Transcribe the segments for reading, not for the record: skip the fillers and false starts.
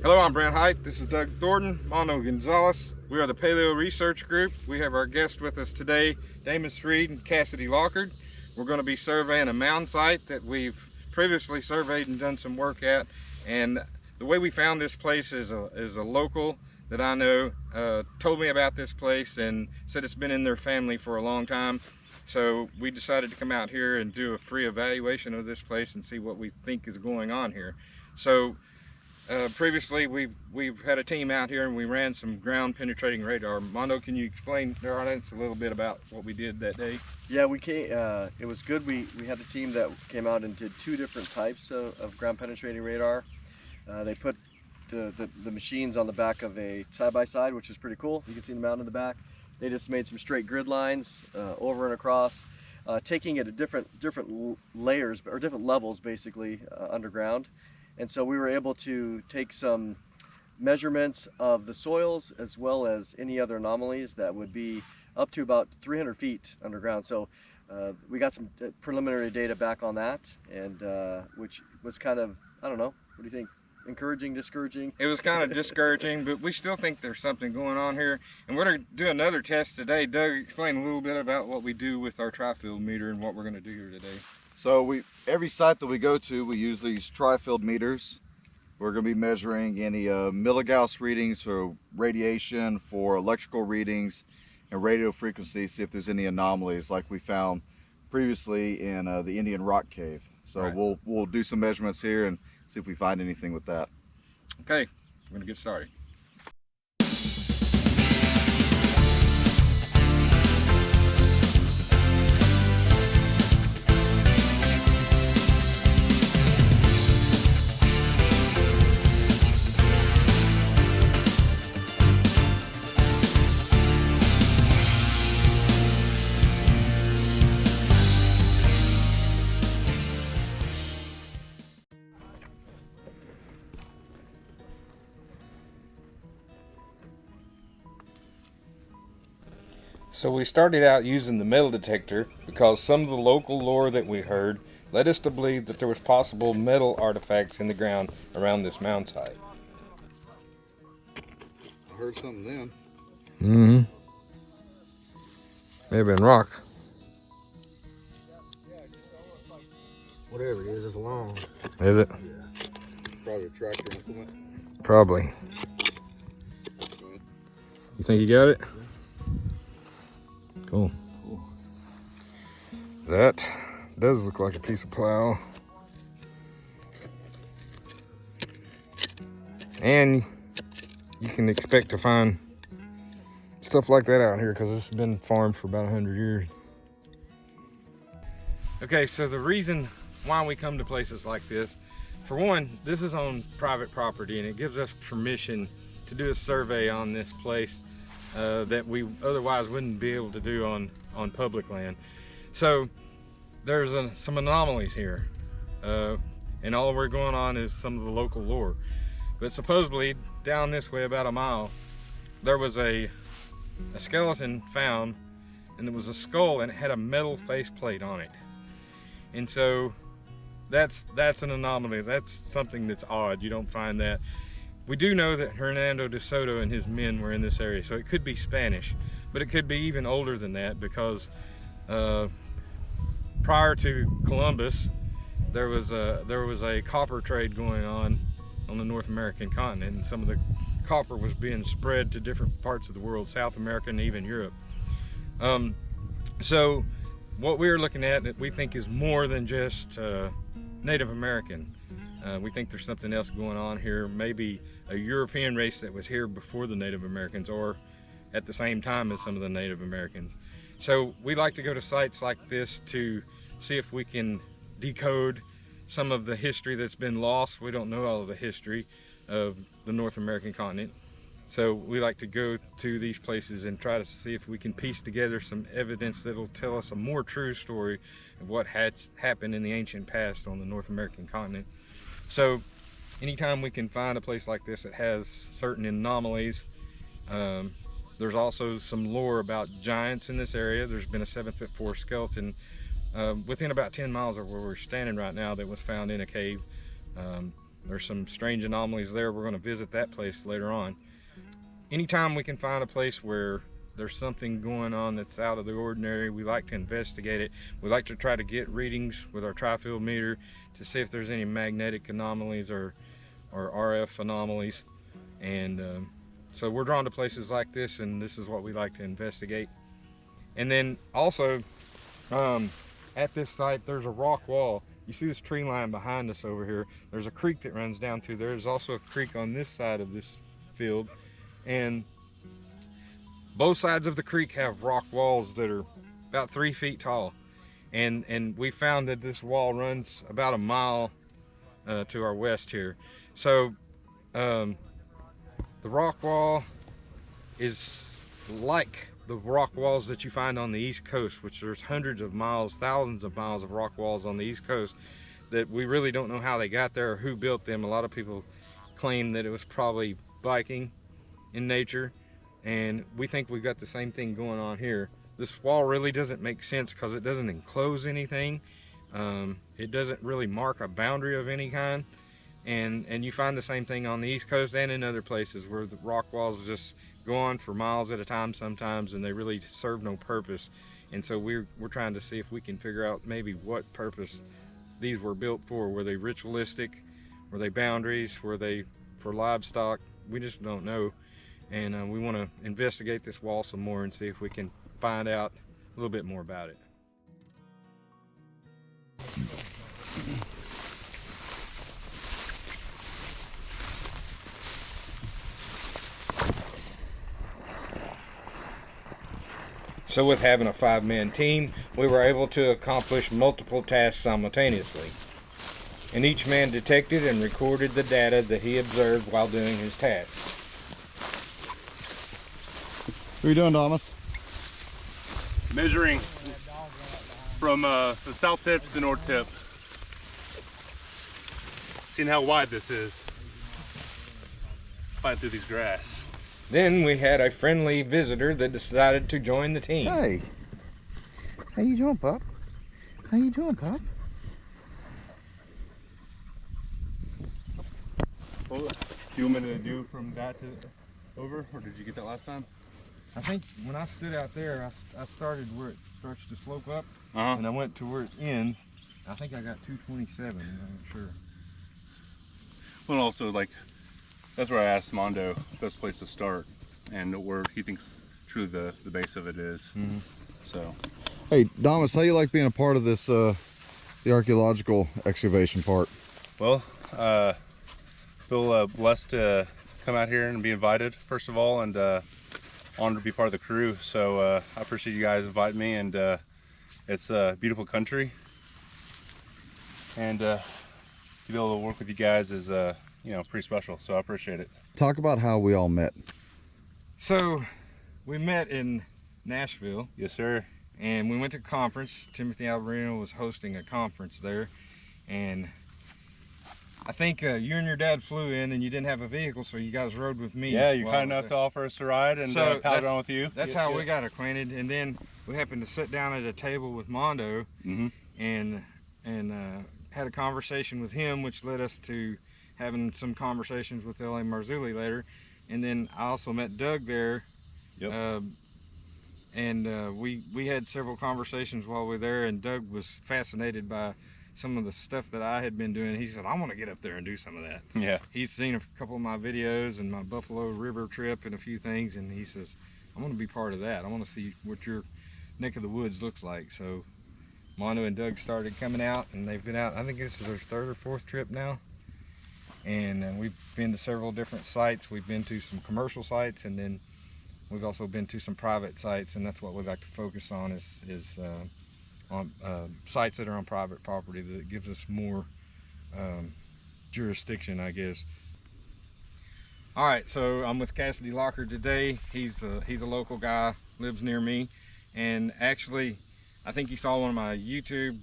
Hello, I'm Brent Hite. This is Doug Thornton, Mondo Gonzales. We are the Paleo Research Group. We have our guest with us today, Damus Reed and Cassidy Lockard. We're going to be surveying a mound site that we've previously surveyed and done some work at. And the way we found this place is a local that I know told me about this place and said it's been in their family for a long time. So we decided to come out here and do a free evaluation of this place and see what we think is going on here. So previously we've had a team out here and we ran some ground penetrating radar. Mondo, can you explain to our audience a little bit about what we did that day? Yeah, we came. It was good. We had a team that came out and did two different types of ground penetrating radar. They put the machines on the back of a side-by-side, which is pretty cool. You can see the mound in the back. They just made some straight grid lines over and across, taking it at different layers or different levels, basically underground. And so we were able to take some measurements of the soils as well as any other anomalies that would be up to about 300 feet underground. So we got some preliminary data back on that, and which was kind of, I don't know, what do you think? Encouraging, discouraging? It was kind of discouraging, but we still think there's something going on here. And we're going to do another test today. Doug, explain a little bit about what we do with our Trifield meter and what we're going to do here today. So every site that we go to, we use these Trifield meters. We're going to be measuring any milligauss readings for radiation, for electrical readings, and radio frequency, see if there's any anomalies like we found previously in the Indian Rock Cave. So right. we'll do some measurements here and see if we find anything with that. Okay, we're going to get started. So we started out using the metal detector because some of the local lore that we heard led us to believe that there was possible metal artifacts in the ground around this mound site. I heard something then. Mm-hmm. May have been rock. Whatever it is, it's long. Is it? Yeah. Probably a tractor implement. Probably. You think you got it? Cool. That does look like a piece of plow. And you can expect to find stuff like that out here because this has been farmed for about 100 years. Okay, so the reason why we come to places like this, for one, this is on private property and it gives us permission to do a survey on this place that we otherwise wouldn't be able to do on public land. So there's some anomalies here, and all we're going on is some of the local lore. But supposedly down this way about a mile, there was a skeleton found, and it was a skull and it had a metal faceplate on it. And so that's an anomaly. That's something that's odd. You don't find that. We do know that Hernando de Soto and his men were in this area, so it could be Spanish, but it could be even older than that because prior to Columbus, there was a copper trade going on the North American continent, and some of the copper was being spread to different parts of the world, South America and even Europe. So what we're looking at that we think is more than just Native American. We think there's something else going on here, maybe a European race that was here before the Native Americans or at the same time as some of the Native Americans. So we like to go to sites like this to see if we can decode some of the history that's been lost. We don't know all of the history of the North American continent. So we like to go to these places and try to see if we can piece together some evidence that will tell us a more true story of what had happened in the ancient past on the North American continent. So anytime we can find a place like this that has certain anomalies, there's also some lore about giants in this area. There's been a 7'4" skeleton within about 10 miles of where we're standing right now that was found in a cave There's some strange anomalies there. We're going to visit that place later on. Anytime we can find a place where there's something going on that's out of the ordinary, we like to investigate it. We like to try to get readings with our Trifield meter to see if there's any magnetic anomalies or RF anomalies. And so we're drawn to places like this, and this is what we like to investigate. And then also at this site, there's a rock wall. You see this tree line behind us over here. There's a creek that runs down through there. There's also a creek on this side of this field. And both sides of the creek have rock walls that are about 3 feet tall. And we found that this wall runs about a mile to our west here. So the rock wall is like the rock walls that you find on the East Coast, which there's hundreds of miles, thousands of miles of rock walls on the East Coast that we really don't know how they got there or who built them. A lot of people claim that it was probably Viking in nature, and we think we've got the same thing going on here. This wall really doesn't make sense because it doesn't enclose anything. It doesn't really mark a boundary of any kind, and you find the same thing on the East Coast and in other places where the rock walls just go on for miles at a time sometimes, and they really serve no purpose. And so we're trying to see if we can figure out maybe what purpose these were built for. Were they ritualistic? Were they boundaries? Were they for livestock? We just don't know. And we want to investigate this wall some more and see if we can find out a little bit more about it. So with having a 5-man team, we were able to accomplish multiple tasks simultaneously. And each man detected and recorded the data that he observed while doing his task. What are you doing, Thomas? Measuring from the south tip to the north tip. Seeing how wide this is. Fighting through these grass. Then we had a friendly visitor that decided to join the team. Hey. How you doing, pup? How you doing, pup? Well, do you want me to do from that to over, or did you get that last time? I think when I stood out there, I started where it starts to slope up, Uh-huh. and I went to where it ends. I think I got 227, I'm not sure. Well, also, like, that's where I asked Mondo best place to start, and where he thinks truly the base of it is. Mm-hmm. So. Hey, Thomas, how you like being a part of this, the archaeological excavation part? Well, feel blessed to come out here and be invited, first of all, and honored to be part of the crew. So I appreciate you guys inviting me, and it's a beautiful country, and to be able to work with you guys is you know, pretty special. So I appreciate it. Talk about how we all met. So we met in Nashville, Yes, sir. and we went to a conference. Timothy Alvarino was hosting a conference there, and I think you and your dad flew in, and you didn't have a vehicle, so you guys rode with me. Yeah, you're while I kind was enough to there. offer us a ride and So paddle around with you. That's Yes, how yes. we got acquainted, and then we happened to sit down at a table with Mondo, Mm-hmm. and had a conversation with him, which led us to having some conversations with L.A. Marzulli later. And then I also met Doug there. Yep. We had several conversations while we were there, and Doug was fascinated by some of the stuff that I had been doing. He said, I want to get up there and do some of that. Yeah. He's seen a couple of my videos and my Buffalo River trip and a few things, and he says, I want to be part of that. I want to see what your neck of the woods looks like. So Mondo and Doug started coming out, and they've been out, I think this is their 3rd or 4th trip now. And we've been to several different sites. We've been to some commercial sites, and then we've also been to some private sites, and that's what we like to focus on is on sites that are on private property. That gives us more jurisdiction, I guess. All right, so I'm with Cassidy Locker today. He's a local guy, lives near me, and actually I think he saw one of my YouTube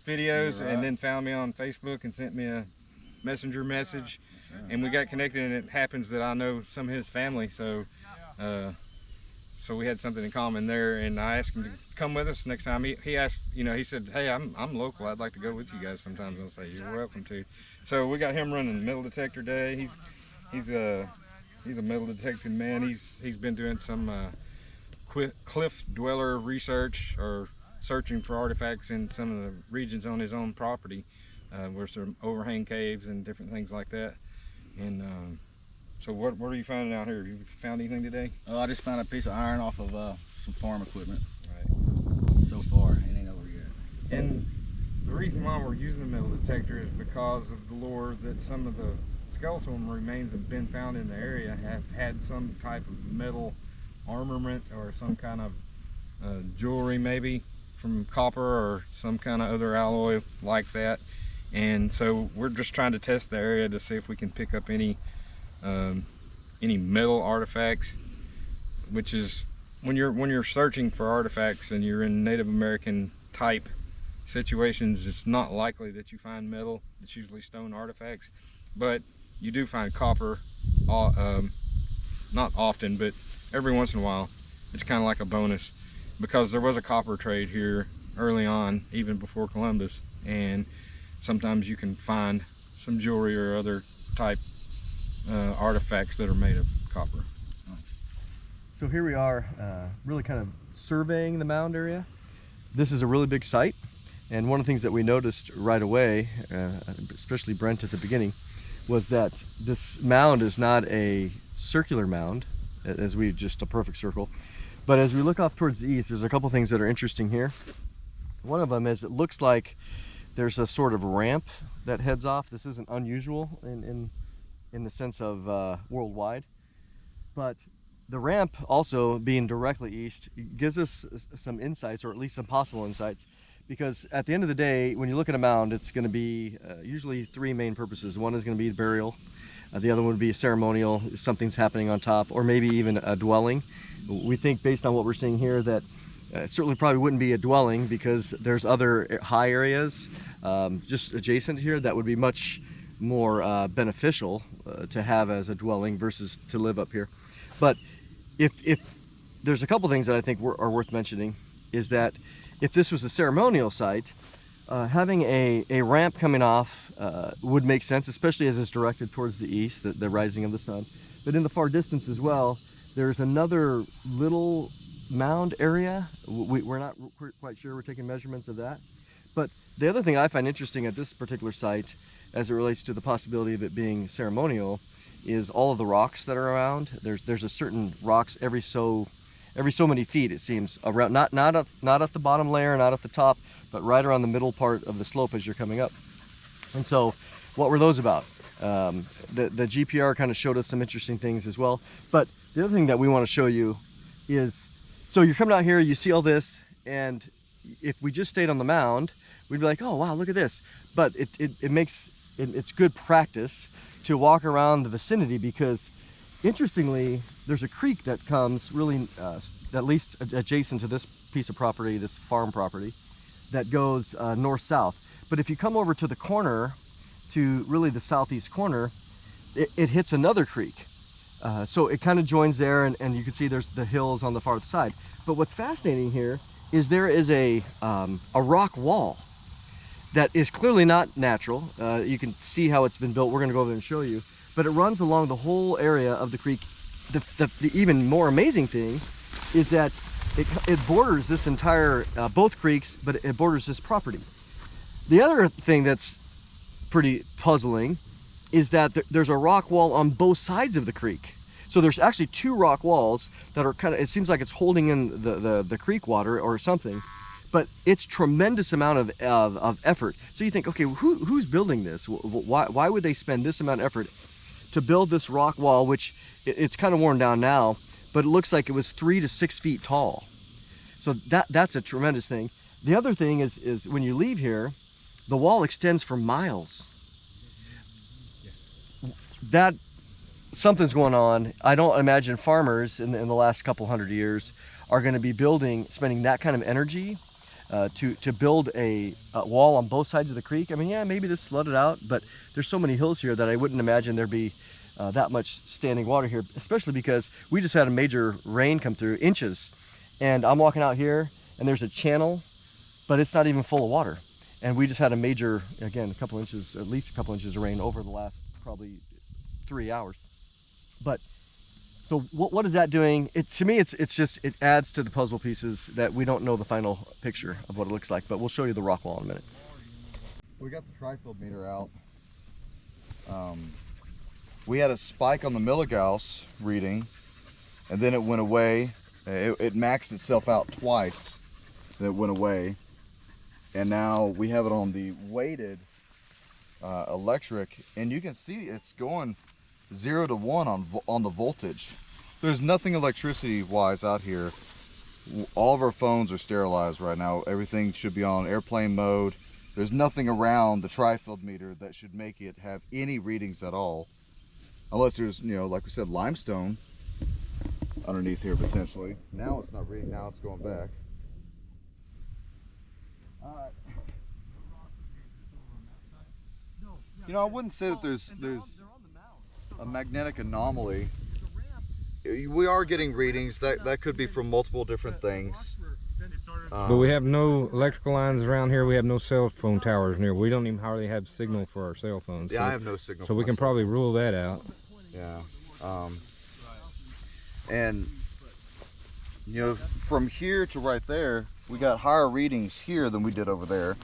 videos and then found me on Facebook and sent me a messenger message, and we got connected, and it happens that I know some of his family, so so we had something in common there, and I asked him to come with us next time. He asked, he said, hey, I'm local, I'd like to go with you guys sometimes. I'll say, you're welcome to. So we got him running the metal detector day. He's a metal detecting man. He's been doing some cliff dweller research, or searching for artifacts in some of the regions on his own property, where some overhang caves and different things like that. And so what are you finding out here? Have you found anything today? I just found a piece of iron off of some farm equipment. Right. So far, it ain't over yet. And the reason why we're using the metal detector is because of the lore that some of the skeletal remains that have been found in the area have had some type of metal armament, or some kind of jewelry, maybe from copper or some kind of other alloy like that. And so we're just trying to test the area to see if we can pick up any metal artifacts, which is when you're searching for artifacts and you're in Native American type situations, it's not likely that you find metal. It's usually stone artifacts, but you do find copper, not often, but every once in a while. It's kind of like a bonus, because there was a copper trade here early on, even before Columbus, and sometimes you can find some jewelry or other type artifacts that are made of copper. So here we are, really kind of surveying the mound area. This is a really big site, and one of the things that we noticed right away, especially Brent at the beginning, was that this mound is not a circular mound, as we just a perfect circle, but as we look off towards the east, there's a couple things that are interesting here. One of them is it looks like there's a sort of ramp that heads off. This isn't unusual in the sense of worldwide, but the ramp also being directly east gives us some insights, or at least some possible insights, because at the end of the day, when you look at a mound, it's going to be usually three main purposes. One is going to be burial, the other one would be ceremonial, if something's happening on top, or maybe even a dwelling. We think, based on what we're seeing here, that it certainly probably wouldn't be a dwelling, because there's other high areas just adjacent here that would be much more beneficial to have as a dwelling versus to live up here. But if there's a couple things that I think are worth mentioning, is that if this was a ceremonial site, having a ramp coming off would make sense, especially as it's directed towards the east, the rising of the sun. But in the far distance as well, there's another little mound area. We're not quite sure. We're taking measurements of that. But the other thing I find interesting at this particular site, as it relates to the possibility of it being ceremonial, is all of the rocks that are around. There's a certain rocks every so many feet, it seems, around, not at the bottom layer, not at the top, but right around the middle part of the slope as you're coming up. And so what were those about? The GPR kind of showed us some interesting things as well. But the other thing that we want to show you is, so you're coming out here, you see all this, and if we just stayed on the mound, we'd be like, oh wow, look at this. But it's good practice to walk around the vicinity, because interestingly, there's a creek that comes really, at least adjacent to this piece of property, this farm property, that goes north-south. But if you come over to the corner, to really the southeast corner, it hits another creek. So it kind of joins there, and you can see there's the hills on the far side. But what's fascinating here is there is a rock wall that is clearly not natural. You can see how it's been built. We're going to go over there and show you. But it runs along the whole area of the creek. The even more amazing thing is that it borders this entire, both creeks, but it borders this property. The other thing that's pretty puzzling is that there's a rock wall on both sides of the creek. So there's actually two rock walls that are kind of, it seems like it's holding in the creek water or something, but it's tremendous amount of effort. So you think, okay, who's building this? Why would they spend this amount of effort to build this rock wall, which it's kind of worn down now, but it looks like it was 3 to 6 feet tall. So that's a tremendous thing. The other thing is when you leave here, the wall extends for miles. That something's going on. I don't imagine farmers in the last couple hundred years are going to be spending that kind of energy to build a wall on both sides of the creek. I mean, yeah, maybe this flooded out, but there's so many hills here that I wouldn't imagine there'd be that much standing water here, especially because we just had a major rain come through, inches. And I'm walking out here and there's a channel, but it's not even full of water. And we just had a major, again, at least a couple inches of rain over the last probably 3 hours. But so what is that doing? To me, it's just, it adds to the puzzle pieces that we don't know the final picture of what it looks like, but we'll show you the rock wall in a minute. We got the Trifield meter out. We had a spike on the milligauss reading, and then it went away. It maxed itself out twice, and it went away. And now we have it on the weighted electric, and you can see it's going 0 to 1 on the voltage. There's nothing electricity wise out here. All of our phones are sterilized right now. Everything should be on airplane mode. There's nothing around the Trifield meter that should make it have any readings at all, unless there's, you know, like we said, limestone underneath here potentially. Now it's not reading, now it's going back. You know, I wouldn't say that there's a magnetic anomaly. We are getting readings that could be from multiple different things. But we have no electrical lines around here. We have no cell phone towers near. We don't even hardly have signal for our cell phones. Yeah, I have no signal. So we can probably rule that out. Yeah. And you know, from here to right there, we got higher readings here than we did over there.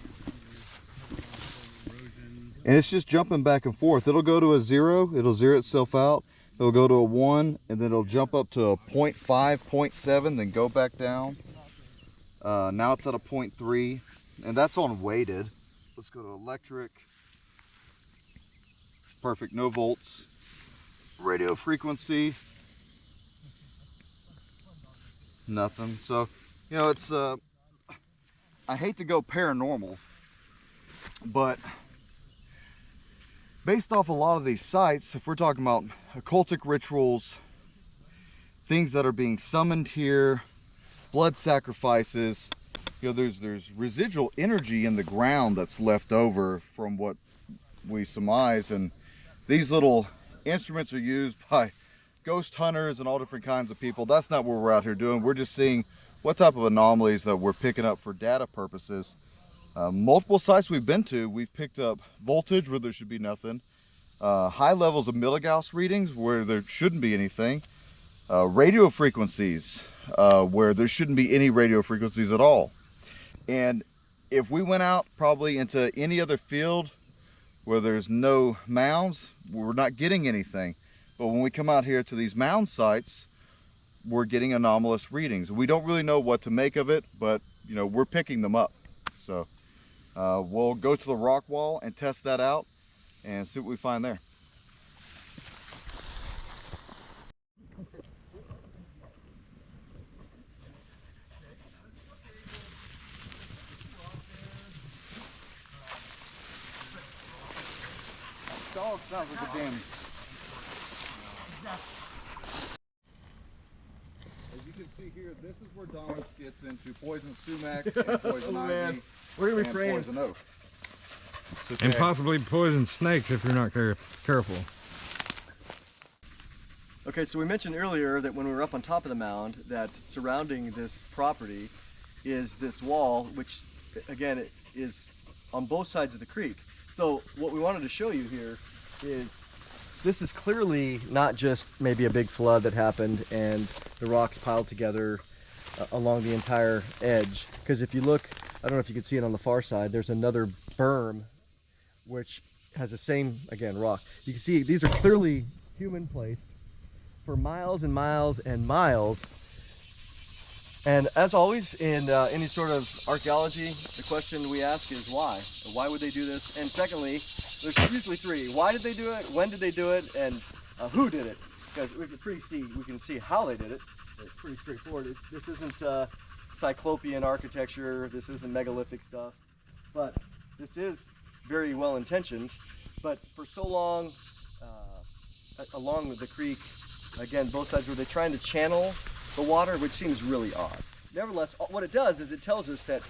And it's just jumping back and forth. It'll go to a 0, it'll zero itself out. It'll go to a 1, and then it'll jump up to a 0.5, 0.7, then go back down. Now it's at a 0.3, and that's on weighted. Let's go to electric. Perfect, no volts. Radio frequency. Nothing. So, you know, it's, I hate to go paranormal, but based off a lot of these sites, if we're talking about occultic rituals, things that are being summoned here, blood sacrifices, you know, there's residual energy in the ground that's left over from what we surmise, and these little instruments are used by ghost hunters and all different kinds of people. That's not what we're out here doing. We're just seeing what type of anomalies that we're picking up for data purposes. Multiple sites we've been to, we've picked up voltage where there should be nothing, high levels of milligauss readings where there shouldn't be anything, radio frequencies where there shouldn't be any radio frequencies at all. And if we went out probably into any other field where there's no mounds, we're not getting anything. But when we come out here to these mound sites, we're getting anomalous readings. We don't really know what to make of it, but you know, we're picking them up. So we'll go to the rock wall and test that out and see what we find there. Dog sounds like a damn. As you can see here, this is where Dominus gets into poison sumac and poison ivy. We're gonna be and praying. poison oak. And possibly poison snakes if you're not careful. Okay, so we mentioned earlier that when we were up on top of the mound, that surrounding this property is this wall, which again is on both sides of the creek. So what we wanted to show you here is this is clearly not just maybe a big flood that happened and the rocks piled together along the entire edge. Because if you look, I don't know if you can see it on the far side, there's another berm which has the same, again, rock. You can see these are clearly human placed for miles and miles and miles. And as always in any sort of archaeology, the question we ask is why? Why would they do this? And secondly, there's usually three. Why did they do it? When did they do it? And who did it? Because we can see how they did it. It's pretty straightforward. This isn't Cyclopean architecture. This isn't megalithic stuff. But this is very well intentioned. But for so long, along with the creek, again, both sides, were they trying to channel the water, which seems really odd. Nevertheless, what it does is it tells us that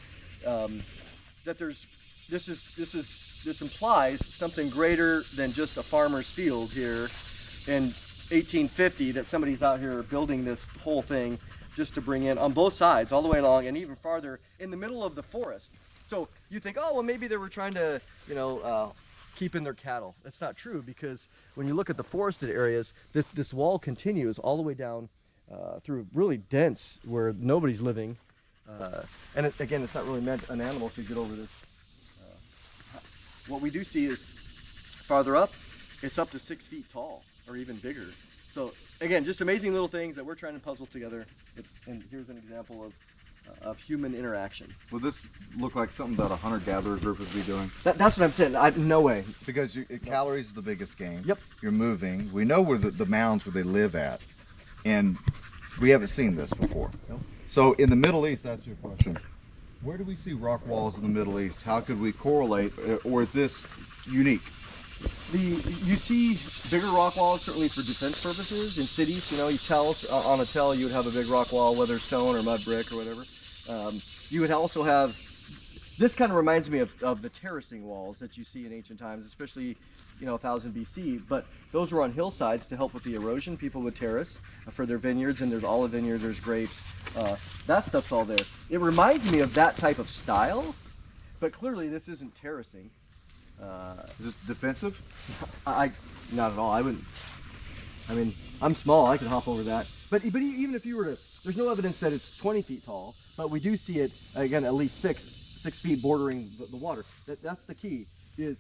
this implies something greater than just a farmer's field here in 1850 that somebody's out here building this whole thing just to bring in on both sides, all the way along, and even farther in the middle of the forest. So you think, oh, well, maybe they were trying to, keep in their cattle. That's not true, because when you look at the forested areas, this wall continues all the way down through really dense where nobody's living. And again, it's not really meant an animal to get over this. What we do see is farther up, it's up to 6 feet tall or even bigger. So again, just amazing little things that we're trying to puzzle together. And here's an example of human interaction. Will this look like something that a hunter-gatherer group would be doing? That's what I'm saying. No way. Because calories is the biggest game. Yep. You're moving. We know where the mounds where they live at, and we haven't seen this before. Nope. So in the Middle East, that's your question. Where do we see rock walls in the Middle East? How could we correlate, or is this unique? You see bigger rock walls certainly for defense purposes in cities. You tell on a tell you would have a big rock wall, whether stone or mud brick or whatever. You would also have, this kind of reminds me of the terracing walls that you see in ancient times, especially 1000 BC. But those were on hillsides to help with the erosion. People would terrace for their vineyards, and there's olive vineyards, there's grapes. That stuff's all there. It reminds me of that type of style, but clearly this isn't terracing. Is it defensive? Not at all. I wouldn't. I mean, I'm small. I could hop over that. But even if you were to, there's no evidence that it's 20 feet tall. But we do see it again, at least six feet bordering the water. That's the key. Is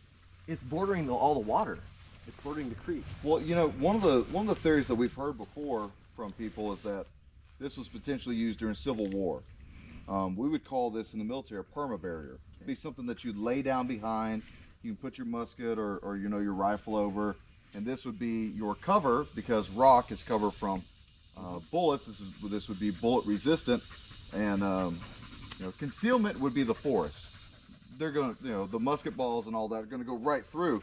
it's bordering all the water. It's bordering the creek. Well, one of the theories that we've heard before from people is that this was potentially used during Civil War. We would call this in the military a perma barrier. It'd be something that you'd lay down behind. You can put your musket or your rifle over, and this would be your cover, because rock is cover from bullets. This would be bullet resistant, and concealment would be the forest. They're going to, the musket balls and all that are going to go right through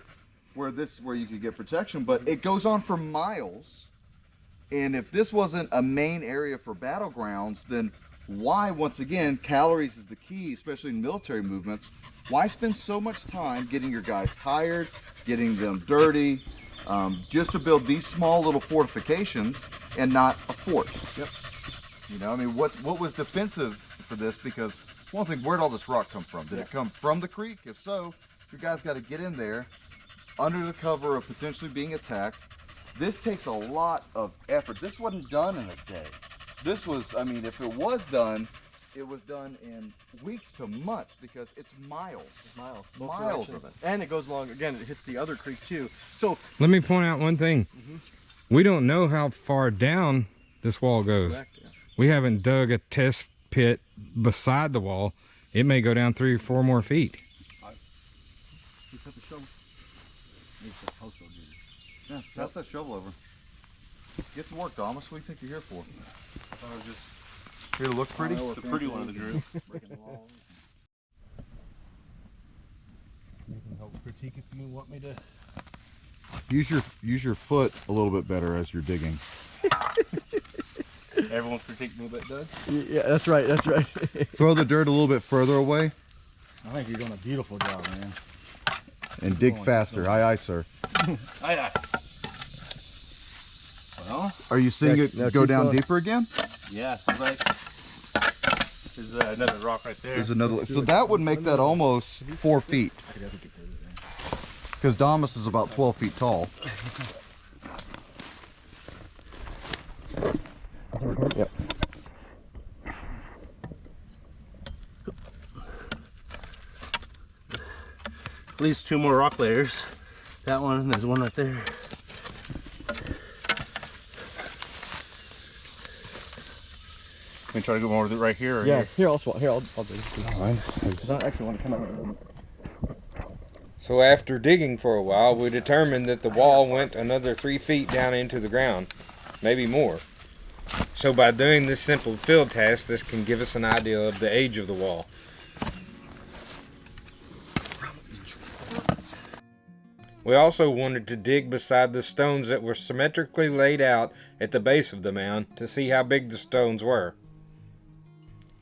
where you could get protection, but it goes on for miles. And if this wasn't a main area for battlegrounds, then why, once again, calories is the key, especially in military movements. Why spend so much time getting your guys tired, getting them dirty, just to build these small little fortifications and not a fort? Yep. What was defensive for this? Because one thing, where'd all this rock come from? Did it come from the creek? If so, your guys got to get in there under the cover of potentially being attacked. This takes a lot of effort. This wasn't done in a day. This was, if it was done, it was done in weeks to months, because it's miles of it. And it goes along, again, it hits the other creek too. So let me point out one thing. We don't know how far down this wall goes. correct, yeah. We haven't dug a test pit beside the wall. It may go down 3 or 4 more feet. You put the shovel. Yeah, pass that shovel over. Get to work, Thomas. What do you think you're here for? I was just Here to look pretty? the pretty one of the group. You can help critique if you want me to. Use your foot a little bit better as you're digging. Everyone's critiquing me, but Doug. Yeah, that's right. That's right. Throw the dirt a little bit further away I think you're doing a beautiful job, man. and dig faster. Aye, aye, sir. Aye, aye. Well, Are you seeing Now it go keep down going. deeper again? yeah, seems like there's another rock right there. There's another. So that would make that almost 4 feet. Because Damas is about 12 feet tall. Yep. At least 2 more rock layers. That one, and there's one right there. Can we try to go more with it right here? Or Yeah, here? I'll do it. All right. I don't actually want to come out of it. So after digging for a while, we determined that the wall went another 3 feet down into the ground, maybe more. So by doing this simple field test, this can give us an idea of the age of the wall. We also wanted to dig beside the stones that were symmetrically laid out at the base of the mound to see how big the stones were.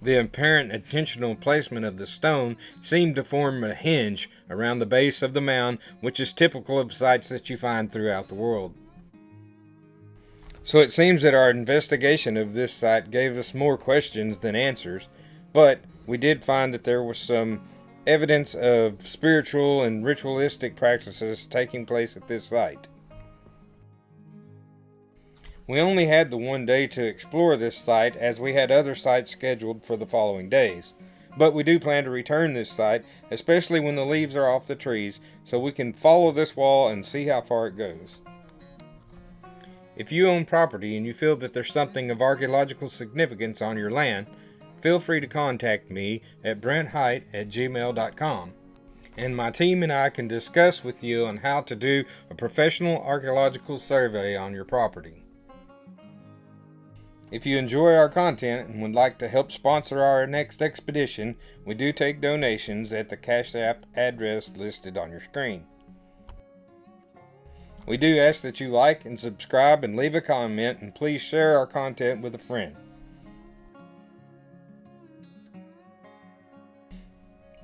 The apparent intentional placement of the stone seemed to form a hinge around the base of the mound, which is typical of sites that you find throughout the world. So it seems that our investigation of this site gave us more questions than answers, but we did find that there was some evidence of spiritual and ritualistic practices taking place at this site. We only had the one day to explore this site as we had other sites scheduled for the following days, but we do plan to return this site, especially when the leaves are off the trees, so we can follow this wall and see how far it goes. If you own property and you feel that there's something of archaeological significance on your land, feel free to contact me at brenthite@gmail.com, and my team and I can discuss with you on how to do a professional archaeological survey on your property. If you enjoy our content and would like to help sponsor our next expedition, we do take donations at the Cash App address listed on your screen. We do ask that you like and subscribe and leave a comment, and please share our content with a friend.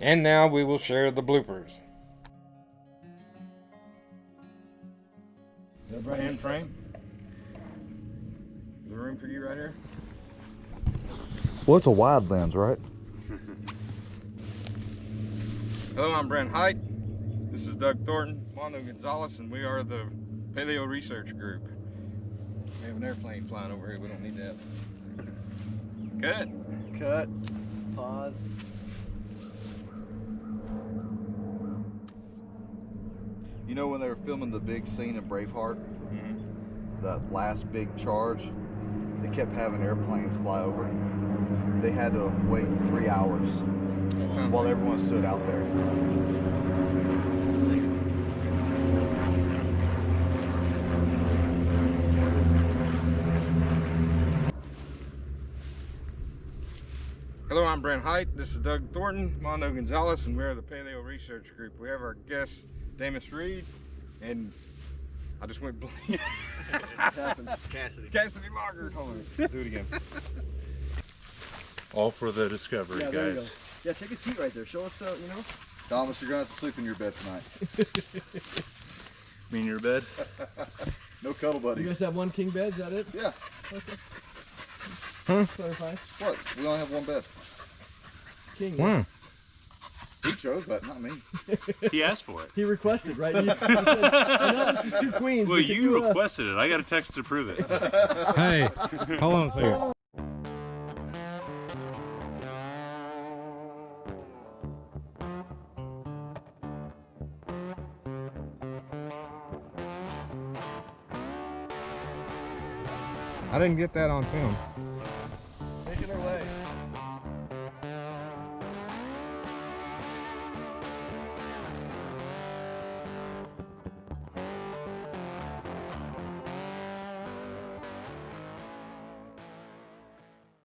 And now we will share the bloopers. Is that hand frame? Is there room for you right here? Well, it's a wide lens, right? Hello, I'm Brent Hite. This is Doug Thornton, Mondo Gonzales, and we are the Paleo Research Group. We have an airplane flying over here. We don't need that. Good. Cut. Pause. You know when they were filming the big scene in Braveheart, that last big charge, they kept having airplanes fly over. They had to wait 3 hours while everyone stood out there. Hello, I'm Brent Hite. This is Doug Thornton, Mondo Gonzales, and we're the Paleo Research Group. We have our guest, Damus Reed, and I just went blank. Cassidy Lager. Hold on, do it again. All for the discovery, Yeah, there you guys. go. Yeah, take a seat right there. Show us, you know. Thomas, you're gonna have to sleep in your bed tonight. Me in your bed? No cuddle You buddies. guys have one king bed, is that it? Yeah. Clarify. What? We only have one bed. King. He chose that, not me. He asked for it. He requested, right? He said, I know this is two queens. Well, we could you do a- requested it. I got a text to prove it. Hey, hold on a second. I didn't get that on film.